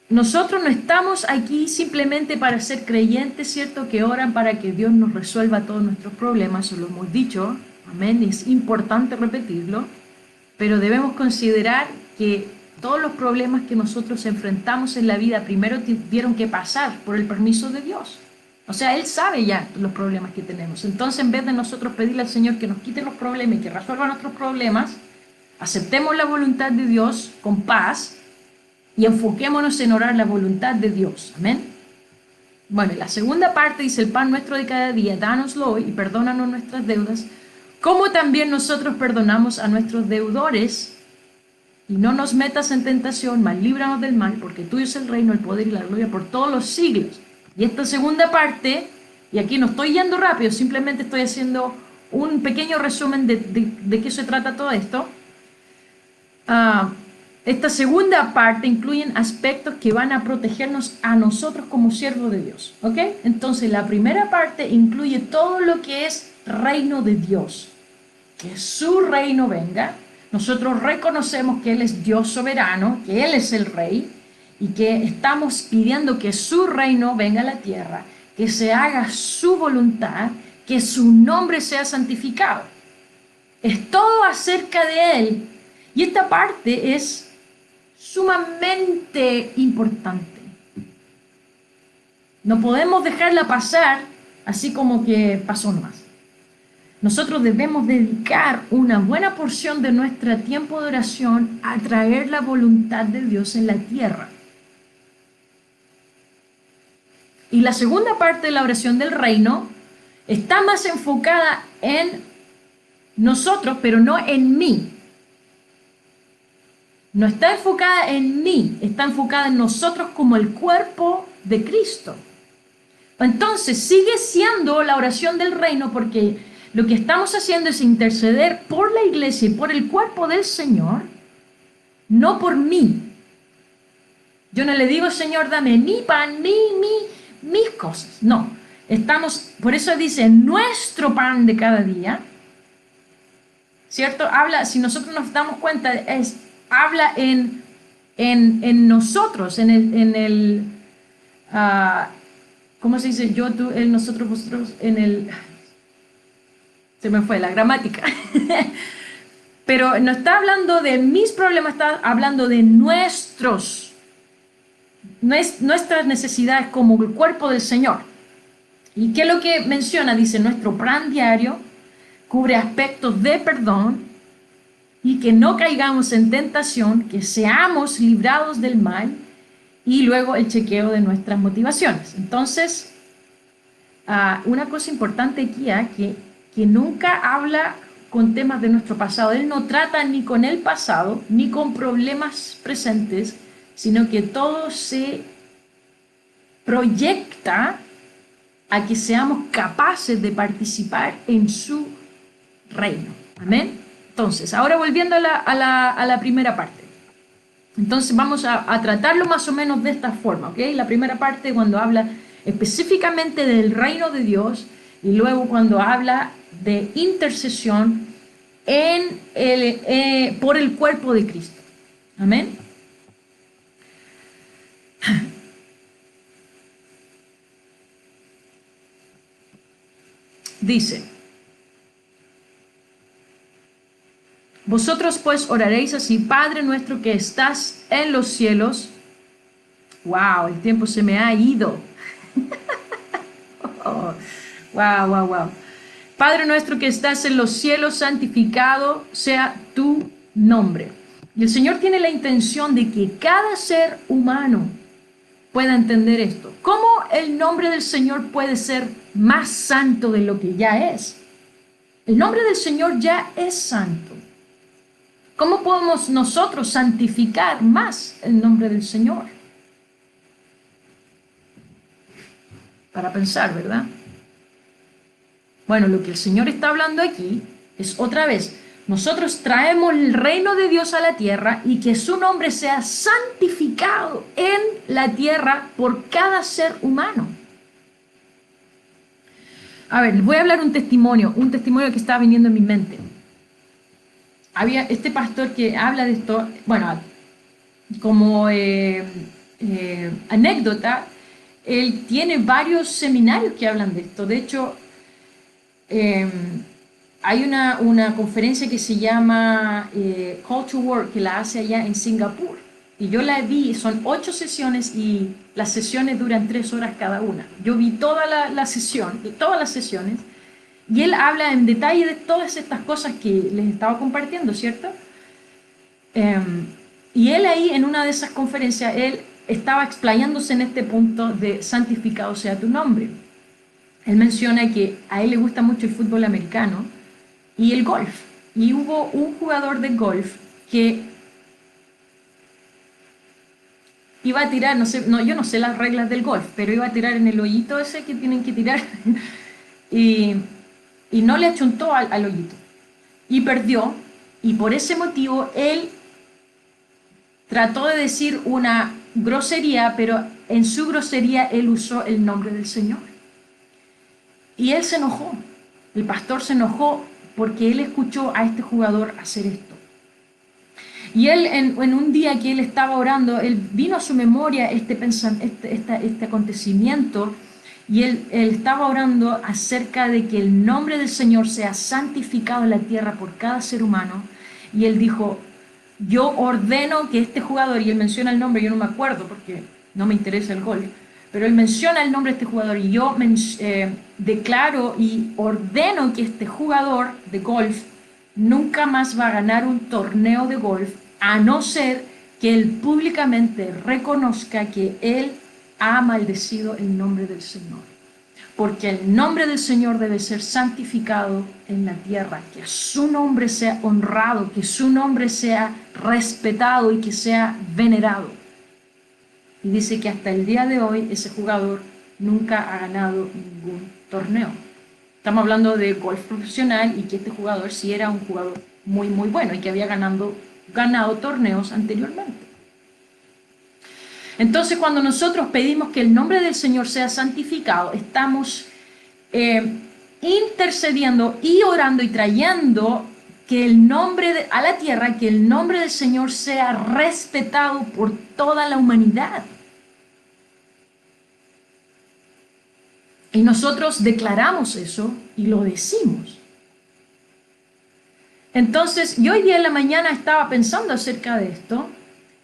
Speaker 1: nosotros no estamos aquí simplemente para ser creyentes, ¿cierto?, que oran para que Dios nos resuelva todos nuestros problemas. Eso lo hemos dicho, amén, es importante repetirlo, pero debemos considerar que todos los problemas que nosotros enfrentamos en la vida primero tuvieron que pasar por el permiso de Dios. O sea, Él sabe ya los problemas que tenemos. Entonces, en vez de nosotros pedirle al Señor que nos quite los problemas y que resuelva nuestros problemas, aceptemos la voluntad de Dios con paz y enfoquémonos en orar la voluntad de Dios. Amén. Bueno, la segunda parte dice: el pan nuestro de cada día, dánoslo hoy y perdónanos nuestras deudas, como también nosotros perdonamos a nuestros deudores. Y no nos metas en tentación, mas líbranos del mal, porque tuyo es el reino, el poder y la gloria por todos los siglos. Y esta segunda parte, y aquí no estoy yendo rápido, simplemente estoy haciendo un pequeño resumen de qué se trata todo esto. Esta segunda parte incluye aspectos que van a protegernos a nosotros como siervos de Dios, ¿ok? Entonces, la primera parte incluye todo lo que es reino de Dios. Que su reino venga. Nosotros reconocemos que Él es Dios soberano, que Él es el Rey, y que estamos pidiendo que su reino venga a la tierra, que se haga su voluntad, que su nombre sea santificado. Es todo acerca de Él. Y esta parte es sumamente importante. No podemos dejarla pasar así como que pasó nomás. Nosotros debemos dedicar una buena porción de nuestro tiempo de oración a traer la voluntad de Dios en la tierra. Y la segunda parte de la oración del reino está más enfocada en nosotros, pero no en mí. No está enfocada en mí, está enfocada en nosotros como el cuerpo de Cristo. Entonces sigue siendo la oración del reino, porque lo que estamos haciendo es interceder por la iglesia y por el cuerpo del Señor, no por mí. Yo no le digo: Señor, dame mi pan, mis cosas. No, por eso dice nuestro pan de cada día, ¿cierto? Habla, si nosotros nos damos cuenta, habla en nosotros, en el ah, ¿cómo se dice? Yo, tú, él, nosotros, vosotros, en el... Se me fue la gramática. Pero no está hablando de mis problemas, está hablando de nuestras necesidades como el cuerpo del Señor. ¿Y qué es lo que menciona? Dice, nuestro plan diario cubre aspectos de perdón y que no caigamos en tentación, que seamos librados del mal y luego el chequeo de nuestras motivaciones. Entonces, una cosa importante aquí, que nunca habla con temas de nuestro pasado. Él no trata ni con el pasado, ni con problemas presentes, sino que todo se proyecta a que seamos capaces de participar en su reino. Amén. Entonces, ahora volviendo a la primera parte. Entonces vamos a tratarlo más o menos de esta forma, ¿ok? La primera parte cuando habla específicamente del reino de Dios y luego cuando habla de intercesión por el cuerpo de Cristo. Amén. Dice, vosotros pues oraréis así, Padre nuestro que estás en los cielos. Wow, el tiempo se me ha ido. Oh, wow, wow, wow. Padre nuestro que estás en los cielos, santificado sea tu nombre. Y el Señor tiene la intención de que cada ser humano pueda entender esto. ¿Cómo el nombre del Señor puede ser más santo de lo que ya es? El nombre del Señor ya es santo. ¿Cómo podemos nosotros santificar más el nombre del Señor? Para pensar, ¿verdad? Bueno, lo que el Señor está hablando aquí es otra vez, nosotros traemos el reino de Dios a la tierra y que su nombre sea santificado en la tierra por cada ser humano. A ver, les voy a hablar un testimonio que estaba viniendo en mi mente. Había este pastor que habla de esto, bueno, como anécdota, él tiene varios seminarios que hablan de esto. De hecho, hay una conferencia que se llama Call to Work, que la hace allá en Singapur. Y yo la vi, son 8 sesiones y las sesiones duran 3 horas cada una. Yo vi toda la sesión, todas las sesiones, y él habla en detalle de todas estas cosas que les estaba compartiendo, ¿cierto? Y él ahí, en una de esas conferencias, él estaba explayándose en este punto de santificado sea tu nombre. Él menciona que a él le gusta mucho el fútbol americano y el golf. Y hubo un jugador de golf que iba a tirar, no sé, no, yo no sé las reglas del golf, pero iba a tirar en el hoyito ese que tienen que tirar y, y no le achuntó al hoyito. Y perdió, y por ese motivo él trató de decir una grosería, pero en su grosería él usó el nombre del Señor. Y él se enojó, el pastor se enojó porque él escuchó a este jugador hacer esto. Y él, en un día que él estaba orando, él vino a su memoria este acontecimiento y él estaba orando acerca de que el nombre del Señor sea santificado en la tierra por cada ser humano. Y él dijo, yo ordeno que este jugador, y él menciona el nombre, yo no me acuerdo porque no me interesa el golf, pero él menciona el nombre de este jugador y yo declaro y ordeno que este jugador de golf nunca más va a ganar un torneo de golf a no ser que él públicamente reconozca que él ha maldecido el nombre del Señor. Porque el nombre del Señor debe ser santificado en la tierra, que su nombre sea honrado, que su nombre sea respetado y que sea venerado. Y dice que hasta el día de hoy ese jugador nunca ha ganado ningún torneo. Estamos hablando de golf profesional y que este jugador sí era un jugador muy, muy bueno y que había ganado torneos anteriormente. Entonces, cuando nosotros pedimos que el nombre del Señor sea santificado, estamos intercediendo y orando y trayendo que el nombre a la tierra, que el nombre del Señor sea respetado por toda la humanidad. Y nosotros declaramos eso y lo decimos. Entonces, yo hoy día en la mañana estaba pensando acerca de esto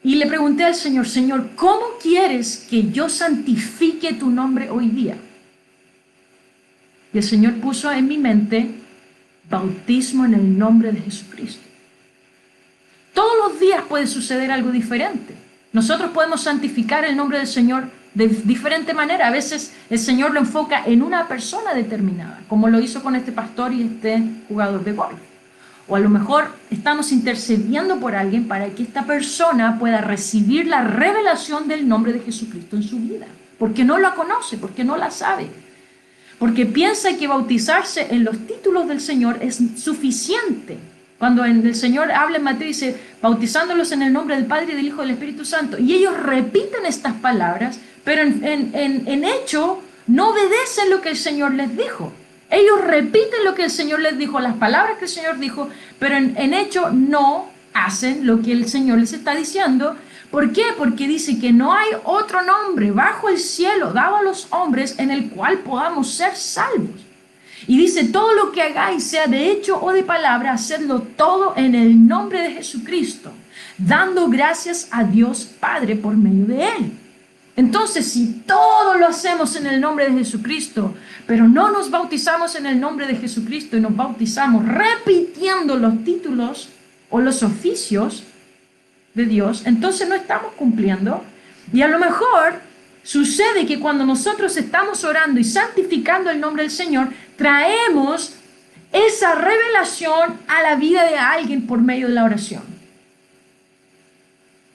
Speaker 1: y le pregunté al Señor, Señor, ¿cómo quieres que yo santifique tu nombre hoy día? Y el Señor puso en mi mente bautismo en el nombre de Jesucristo. Todos los días puede suceder algo diferente. Nosotros podemos santificar el nombre del Señor de diferente manera. A veces el Señor lo enfoca en una persona determinada, como lo hizo con este pastor y este jugador de golf. O a lo mejor estamos intercediendo por alguien para que esta persona pueda recibir la revelación del nombre de Jesucristo en su vida. Porque no la conoce, porque no la sabe. Porque piensa que bautizarse en los títulos del Señor es suficiente. Cuando el Señor habla en Mateo, dice, bautizándolos en el nombre del Padre, y del Hijo y del Espíritu Santo. Y ellos repiten estas palabras, pero en hecho no obedecen lo que el Señor les dijo. Ellos repiten lo que el Señor les dijo, las palabras que el Señor dijo, pero en hecho no hacen lo que el Señor les está diciendo. ¿Por qué? Porque dice que no hay otro nombre bajo el cielo dado a los hombres en el cual podamos ser salvos. Y dice, todo lo que hagáis, sea de hecho o de palabra, hacedlo todo en el nombre de Jesucristo, dando gracias a Dios Padre por medio de Él. Entonces, si todo lo hacemos en el nombre de Jesucristo, pero no nos bautizamos en el nombre de Jesucristo y nos bautizamos repitiendo los títulos o los oficios de Dios, entonces no estamos cumpliendo. Y a lo mejor sucede que cuando nosotros estamos orando y santificando el nombre del Señor, traemos esa revelación a la vida de alguien por medio de la oración.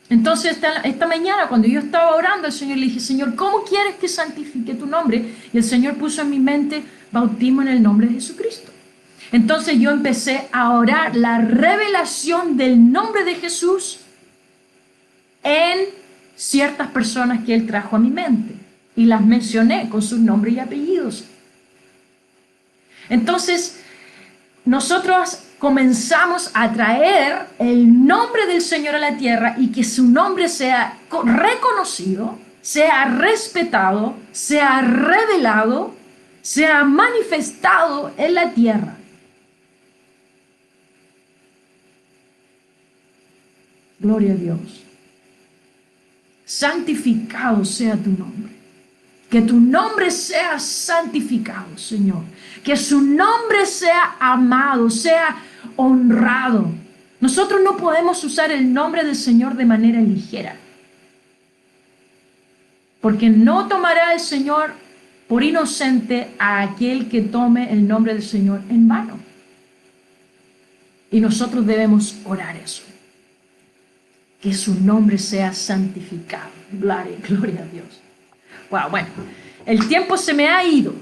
Speaker 1: Entonces esta mañana cuando yo estaba orando al Señor, le dije, Señor, ¿cómo quieres que santifique tu nombre? Y el Señor puso en mi mente, bautismo en el nombre de Jesucristo. Entonces yo empecé a orar la revelación del nombre de Jesús en ciertas personas que Él trajo a mi mente. Y las mencioné con sus nombres y apellidos. Entonces, nosotros comenzamos a traer el nombre del Señor a la tierra y que su nombre sea reconocido, sea respetado, sea revelado, sea manifestado en la tierra. Gloria a Dios. Santificado sea tu nombre. Que tu nombre sea santificado, Señor. Que su nombre sea amado, sea honrado. Nosotros no podemos usar el nombre del Señor de manera ligera. Porque no tomará el Señor por inocente a aquel que tome el nombre del Señor en vano. Y nosotros debemos orar eso. Que su nombre sea santificado. Gloria a Dios. Wow, bueno, el tiempo se me ha ido.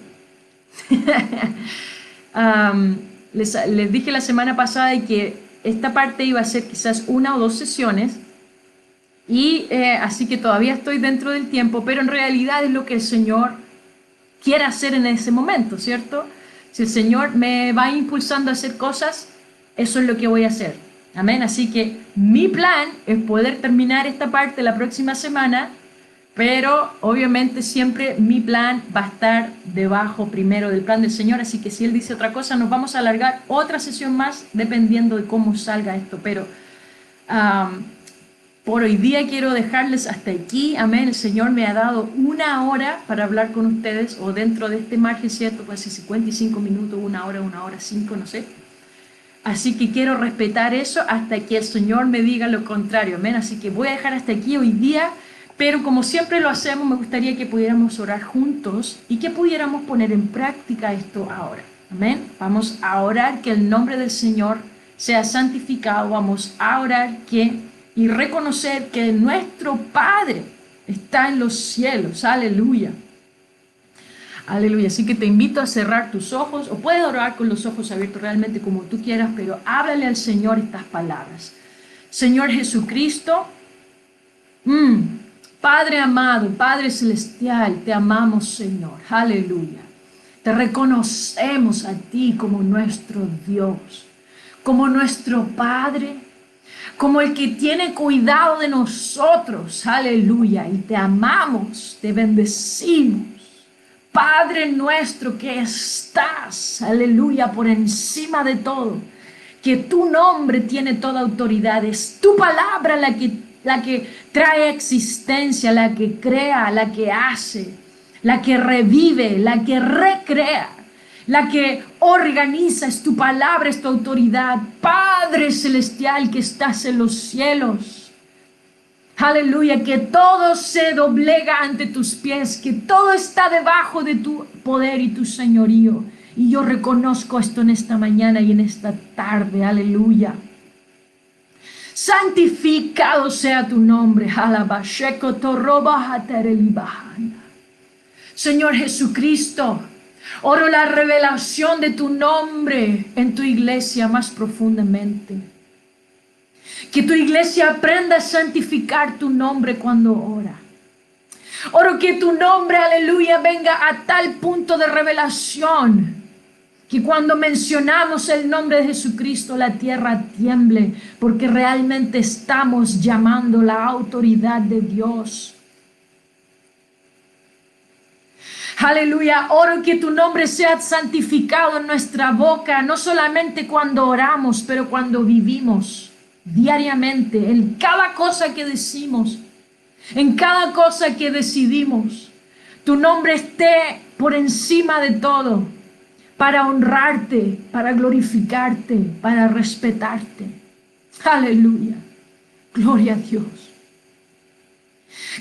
Speaker 1: Les dije la semana pasada que esta parte iba a ser quizás 1 o 2 sesiones y así que todavía estoy dentro del tiempo, pero en realidad es lo que el Señor quiere hacer en ese momento, ¿cierto? Si el Señor me va impulsando a hacer cosas, eso es lo que voy a hacer. Amén. Así que mi plan es poder terminar esta parte la próxima semana, pero obviamente siempre mi plan va a estar debajo primero del plan del Señor, así que si Él dice otra cosa, nos vamos a alargar otra sesión más dependiendo de cómo salga esto, pero por hoy día quiero dejarles hasta aquí, amén. El Señor me ha dado 1 hora para hablar con ustedes, o dentro de este margen, ¿cierto? Puede ser 55 minutos, 1 hora 5, no sé. Así que quiero respetar eso hasta que el Señor me diga lo contrario, amén. Así que voy a dejar hasta aquí hoy día. Pero como siempre lo hacemos, me gustaría que pudiéramos orar juntos y que pudiéramos poner en práctica esto ahora. Amén. Vamos a orar que el nombre del Señor sea santificado. Vamos a orar y reconocer que nuestro Padre está en los cielos. Aleluya. Aleluya. Así que te invito a cerrar tus ojos, o puedes orar con los ojos abiertos realmente como tú quieras, pero háblale al Señor estas palabras. Señor Jesucristo, Padre amado, Padre celestial, te amamos, Señor. Aleluya. Te reconocemos a ti como nuestro Dios, como nuestro Padre, como el que tiene cuidado de nosotros. Aleluya. Y te amamos, te bendecimos. Padre nuestro que estás, aleluya, por encima de todo, que tu nombre tiene toda autoridad, es tu palabra la que trae existencia, la que crea, la que hace, la que revive, la que recrea, la que organiza, es tu palabra, es tu autoridad. Padre celestial que estás en los cielos, aleluya, que todo se doblega ante tus pies, que todo está debajo de tu poder y tu señorío. Y yo reconozco esto en esta mañana y en esta tarde, aleluya. Santificado sea tu nombre. Señor Jesucristo, oro la revelación de tu nombre en tu iglesia más profundamente. Que tu iglesia aprenda a santificar tu nombre cuando ora. Oro que tu nombre, aleluya, venga a tal punto de revelación que cuando mencionamos el nombre de Jesucristo la tierra tiemble, porque realmente estamos llamando la autoridad de Dios. Aleluya, oro que tu nombre sea santificado en nuestra boca, no solamente cuando oramos, pero cuando vivimos diariamente, en cada cosa que decimos, en cada cosa que decidimos. Tu nombre esté por encima de todo, para honrarte, para glorificarte, para respetarte. Aleluya, gloria a Dios.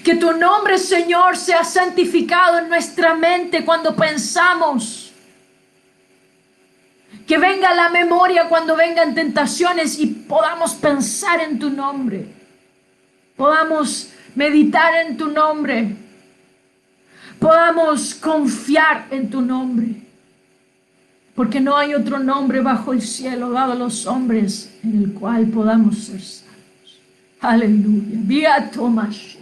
Speaker 1: Que tu nombre, Señor, sea santificado en nuestra mente cuando pensamos. Que venga la memoria cuando vengan tentaciones y podamos pensar en tu nombre. Podamos meditar en tu nombre. Podamos confiar en tu nombre. Porque no hay otro nombre bajo el cielo dado a los hombres en el cual podamos ser salvos. Aleluya. Vía Tomás.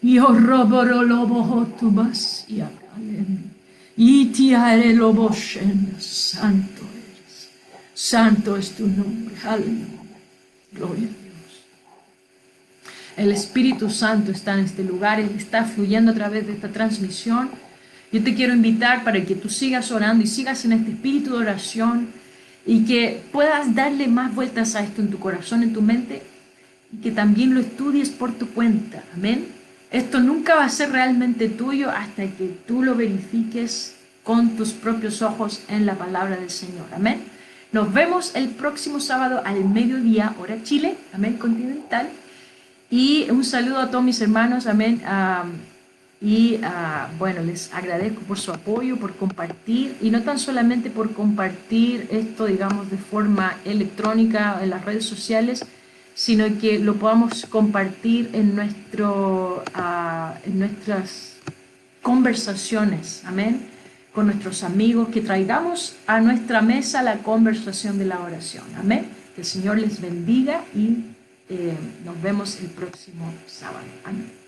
Speaker 1: Y horroboro lobo tubas y acalen. Y tiare lobo santo eres. Santo es tu nombre. Aleluya. Gloria a Dios. El Espíritu Santo está en este lugar. Él está fluyendo a través de esta transmisión. Yo te quiero invitar para que tú sigas orando y sigas en este espíritu de oración y que puedas darle más vueltas a esto en tu corazón, en tu mente, y que también lo estudies por tu cuenta. Amén. Esto nunca va a ser realmente tuyo hasta que tú lo verifiques con tus propios ojos en la palabra del Señor. Amén. Nos vemos el próximo sábado al mediodía, hora Chile, amén, continental. Y un saludo a todos mis hermanos, amén. Bueno, les agradezco por su apoyo, por compartir, y no tan solamente por compartir esto, digamos, de forma electrónica en las redes sociales, sino que lo podamos compartir en nuestras conversaciones, amén, con nuestros amigos, que traigamos a nuestra mesa la conversación de la oración, amén. Que el Señor les bendiga y nos vemos el próximo sábado. Amén.